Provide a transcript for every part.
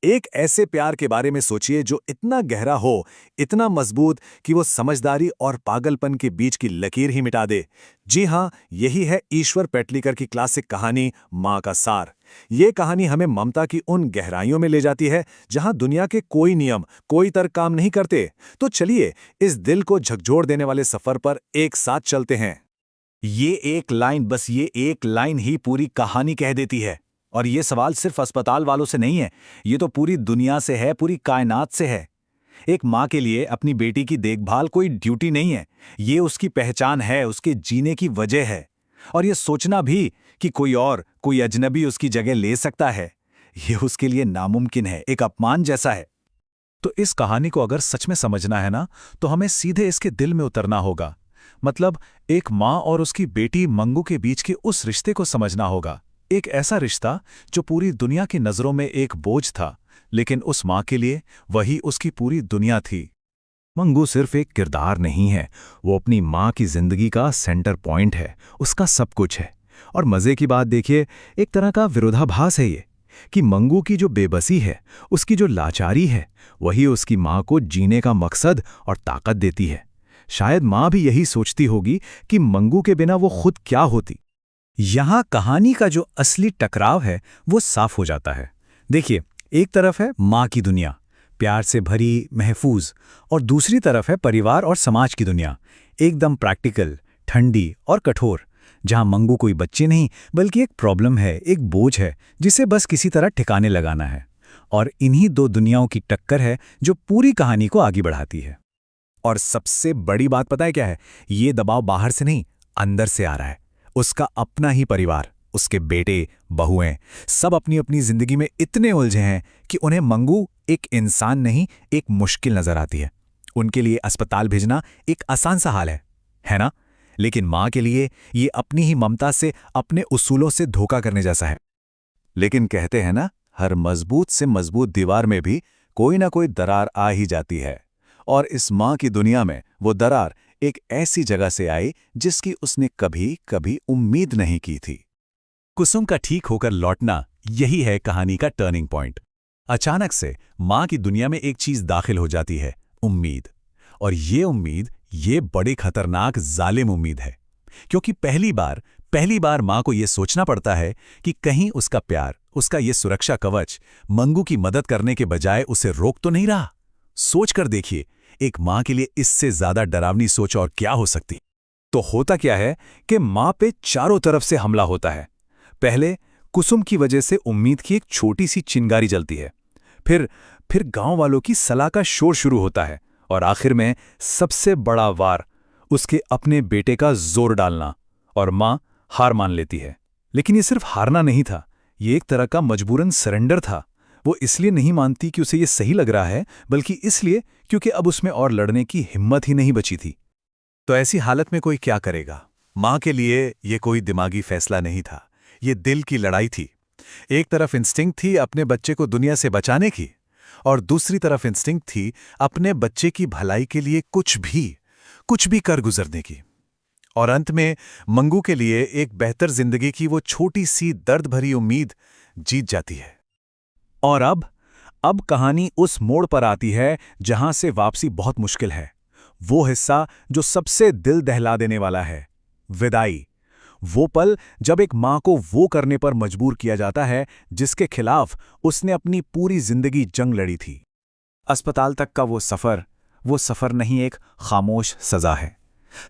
एक ऐसे प्यार के बारे में सोचिए जो इतना गहरा हो, इतना मजबूत कि वो समझदारी और पागलपन के बीच की लकीर ही मिटा दे। जी हाँ, यही है ईश्वर पेटलीकर की क्लासिक कहानी माँ का सार। ये कहानी हमें ममता की उन गहराइयों में ले जाती है जहाँ दुनिया के कोई नियम, कोई तर्क काम नहीं करते। तो चलिए, इस दिल को झकझोर देने वाले सफर पर एक साथ चलते हैं। ये एक लाइन, बस ये एक लाइन ही पूरी कहानी कह देती है। और ये सवाल सिर्फ अस्पताल वालों से नहीं है, ये तो पूरी दुनिया से है, पूरी कायनात से है। एक माँ के लिए अपनी बेटी की देखभाल कोई ड्यूटी नहीं है, ये उसकी पहचान है, उसके जीने की वजह है। और ये सोचना भी कि कोई अजनबी उसकी जगह ले सकता है, ये उसके लिए नामुमकिन है, एक अपमान जैसा है। तो इस कहानी को अगर सच में समझना है ना, तो हमें सीधे इसके दिल में उतरना होगा। मतलब एक माँ और उसकी बेटी मंगू के बीच के उस रिश्ते को समझना होगा। एक ऐसा रिश्ता जो पूरी दुनिया की नज़रों में एक बोझ था, लेकिन उस माँ के लिए वही उसकी पूरी दुनिया थी। मंगू सिर्फ एक किरदार नहीं है, वो अपनी माँ की जिंदगी का सेंटर पॉइंट है, उसका सब कुछ है। और मजे की बात देखिए, एक तरह का विरोधाभास है ये कि मंगू की जो बेबसी है, उसकी जो लाचारी है, वही उसकी माँ को जीने का मकसद और ताकत देती है। शायद माँ भी यही सोचती होगी कि मंगू के बिना वो खुद क्या होती। यहां कहानी का जो असली टकराव है वो साफ हो जाता है। देखिए, एक तरफ है माँ की दुनिया, प्यार से भरी, महफूज, और दूसरी तरफ है परिवार और समाज की दुनिया, एकदम प्रैक्टिकल, ठंडी और कठोर, जहां मंगू कोई बच्ची नहीं बल्कि एक प्रॉब्लम है, एक बोझ है जिसे बस किसी तरह ठिकाने लगाना है। और इन्हीं दो दुनियाओं की टक्कर है जो पूरी कहानी को आगे बढ़ाती है। और सबसे बड़ी बात पता है क्या है? ये दबाव बाहर से नहीं, अंदर से आ रहा है। उसका अपना ही परिवार, उसके बेटे, बहुएं, सब अपनी अपनी जिंदगी में इतने उलझे हैं कि उन्हें मंगू एक इंसान नहीं, एक मुश्किल नजर आती है। उनके लिए अस्पताल भेजना एक आसान सा हाल है ना? लेकिन माँ के लिए ये अपनी ही ममता से, अपने उसूलों से धोखा करने जैसा है। लेकिन कहते हैं ना, हर मजबूत से मजबूत दीवार में भी कोई ना कोई दरार आ ही जाती है। और इस माँ की दुनिया में वो दरार एक ऐसी जगह से आई जिसकी उसने कभी कभी उम्मीद नहीं की थी। कुसुम का ठीक होकर लौटना, यही है कहानी का टर्निंग पॉइंट। अचानक से माँ की दुनिया में एक चीज दाखिल हो जाती है, उम्मीद। और ये उम्मीद, ये बड़ी खतरनाक जालिम उम्मीद है। क्योंकि पहली बार माँ को ये सोचना पड़ता है कि कहीं उसका प्यार, उसका ये सुरक्षा कवच मंगू की मदद करने के बजाय उसे रोक तो नहीं रहा। सोच कर देखिए, एक माँ के लिए इससे ज्यादा डरावनी सोच और क्या हो सकती। तो होता क्या है कि माँ पे चारों तरफ से हमला होता है। पहले कुसुम की वजह से उम्मीद की एक छोटी सी चिंगारी जलती है। फिर गांव वालों की सलाह का शोर शुरू होता है। और आखिर में सबसे बड़ा वार, उसके अपने बेटे का जोर डालना। और माँ हार मान लेती है। लेकिन ये सिर्फ हारना नहीं था, ये एक तरह का मजबूरन सरेंडर था। वो इसलिए नहीं मानती कि उसे ये सही लग रहा है, बल्कि इसलिए क्योंकि अब उसमें और लड़ने की हिम्मत ही नहीं बची थी। तो ऐसी हालत में कोई क्या करेगा? माँ के लिए ये कोई दिमागी फैसला नहीं था, ये दिल की लड़ाई थी। एक तरफ इंस्टिंक्ट थी अपने बच्चे को दुनिया से बचाने की, और दूसरी तरफ इंस्टिंक्ट थी अपने बच्चे की भलाई के लिए कुछ भी कर गुजरने की। और अंत में मंगू के लिए एक बेहतर जिंदगी की वो छोटी सी दर्द भरी उम्मीद जीत जाती है। और अब कहानी उस मोड़ पर आती है जहां से वापसी बहुत मुश्किल है। वो हिस्सा जो सबसे दिल दहला देने वाला है, विदाई। वो पल जब एक माँ को वो करने पर मजबूर किया जाता है जिसके खिलाफ उसने अपनी पूरी जिंदगी जंग लड़ी थी। अस्पताल तक का वो सफर नहीं, एक खामोश सजा है।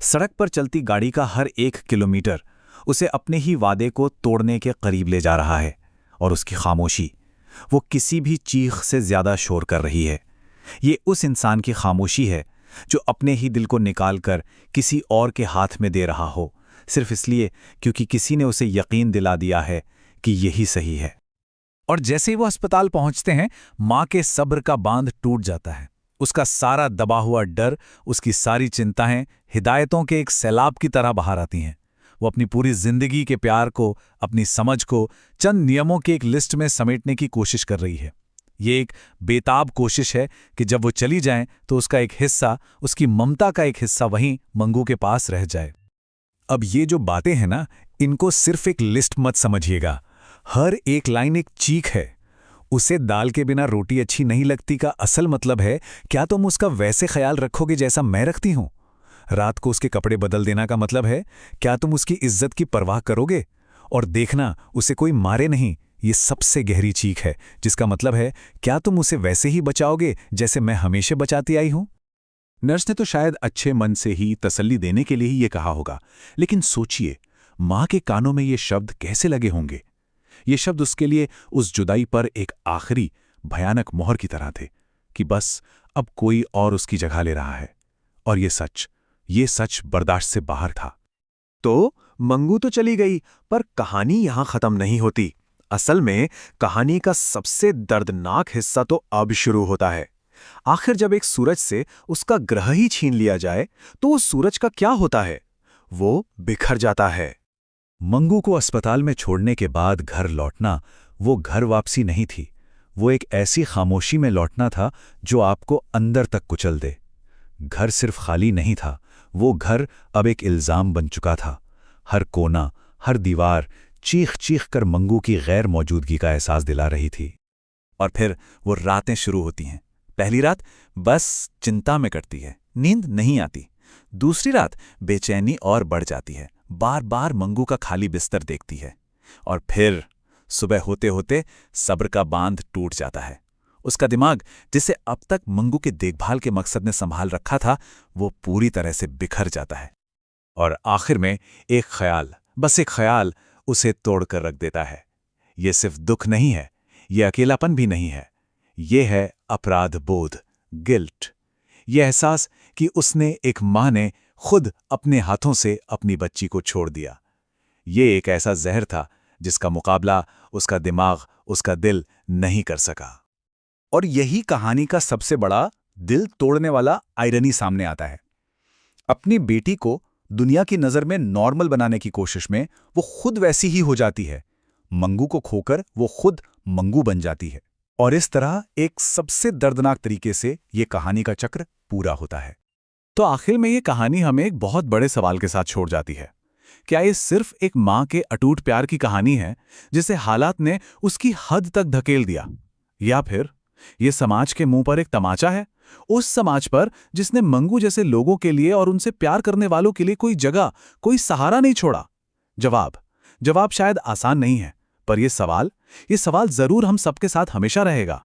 सड़क पर चलती गाड़ी का हर 1 किलोमीटर उसे अपने ही वादे को तोड़ने के करीब ले जा रहा है। और उसकी खामोशी, वो किसी भी चीख से ज्यादा शोर कर रही है। ये उस इंसान की खामोशी है जो अपने ही दिल को निकालकर किसी और के हाथ में दे रहा हो, सिर्फ इसलिए क्योंकि किसी ने उसे यकीन दिला दिया है कि यही सही है। और जैसे ही वो अस्पताल पहुंचते हैं, माँ के सब्र का बांध टूट जाता है। उसका सारा दबा हुआ डर, उसकी सारी चिंताएं हिदायतों के एक सैलाब की तरह बाहर आती हैं। वो अपनी पूरी जिंदगी के प्यार को, अपनी समझ को चंद नियमों की एक लिस्ट में समेटने की कोशिश कर रही है। ये एक बेताब कोशिश है कि जब वो चली जाएं तो उसका एक हिस्सा, उसकी ममता का एक हिस्सा वहीं मंगू के पास रह जाए। अब ये जो बातें हैं ना, इनको सिर्फ एक लिस्ट मत समझिएगा। हर एक लाइन एक चीख है। उसे दाल के बिना रोटी अच्छी नहीं लगती का असल मतलब है, क्या तुम उसका वैसे ख्याल रखोगे जैसा मैं रखती हूं? रात को उसके कपड़े बदल देना का मतलब है, क्या तुम उसकी इज्जत की परवाह करोगे? और देखना, उसे कोई मारे नहीं, ये सबसे गहरी चीख है, जिसका मतलब है, क्या तुम उसे वैसे ही बचाओगे जैसे मैं हमेशा बचाती आई हूं? नर्स ने तो शायद अच्छे मन से ही तसल्ली देने के लिए ही ये कहा होगा, लेकिन सोचिए, मां के कानों में ये शब्द कैसे लगे होंगे। ये शब्द उसके लिए उस जुदाई पर एक आखिरी भयानक मोहर की तरह थे कि बस अब कोई और उसकी जगह ले रहा है। और ये सच बर्दाश्त से बाहर था। तो मंगू तो चली गई, पर कहानी यहां खत्म नहीं होती। असल में कहानी का सबसे दर्दनाक हिस्सा तो अब शुरू होता है। आखिर जब एक सूरज से उसका ग्रह ही छीन लिया जाए, तो उस सूरज का क्या होता है? वो बिखर जाता है। मंगू को अस्पताल में छोड़ने के बाद घर लौटना वो घर वापसी नहीं थी, वो एक ऐसी खामोशी में लौटना था जो आपको अंदर तक कुचल दे। घर सिर्फ खाली नहीं था, वो घर अब एक इल्जाम बन चुका था। हर कोना, हर दीवार चीख चीख कर मंगू की गैर मौजूदगी का एहसास दिला रही थी। और फिर वो रातें शुरू होती हैं। पहली रात बस चिंता में कटती है, नींद नहीं आती। दूसरी रात बेचैनी और बढ़ जाती है, बार बार मंगू का खाली बिस्तर देखती है। और फिर सुबह होते होते सब्र का बांध टूट जाता है। उसका दिमाग, जिसे अब तक मंगू के देखभाल के मकसद ने संभाल रखा था, वो पूरी तरह से बिखर जाता है। और आखिर में एक ख्याल, बस एक ख्याल उसे तोड़कर रख देता है। ये सिर्फ दुख नहीं है, ये अकेलापन भी नहीं है, ये है अपराध बोध, गिल्ट। ये एहसास कि उसने, एक माँ ने, खुद अपने हाथों से अपनी बच्ची को छोड़ दिया। ये एक ऐसा जहर था जिसका मुकाबला उसका दिमाग, उसका दिल नहीं कर सका। और यही कहानी का सबसे बड़ा दिल तोड़ने वाला आयरनी सामने आता है। अपनी बेटी को दुनिया की नज़र में नॉर्मल बनाने की कोशिश में वो खुद वैसी ही हो जाती है। मंगू को खोकर वो खुद मंगू बन जाती है। और इस तरह एक सबसे दर्दनाक तरीके से ये कहानी का चक्र पूरा होता है। तो आखिर में ये कहानी हमें एक बहुत बड़े सवाल के साथ छोड़ जाती है। क्या ये सिर्फ एक माँ के अटूट प्यार की कहानी है जिसे हालात ने उसकी हद तक धकेल दिया, या फिर ये समाज के मुंह पर एक तमाचा है, उस समाज पर जिसने मंगू जैसे लोगों के लिए और उनसे प्यार करने वालों के लिए कोई जगह, कोई सहारा नहीं छोड़ा? जवाब शायद आसान नहीं है, पर यह सवाल जरूर हम सबके साथ हमेशा रहेगा।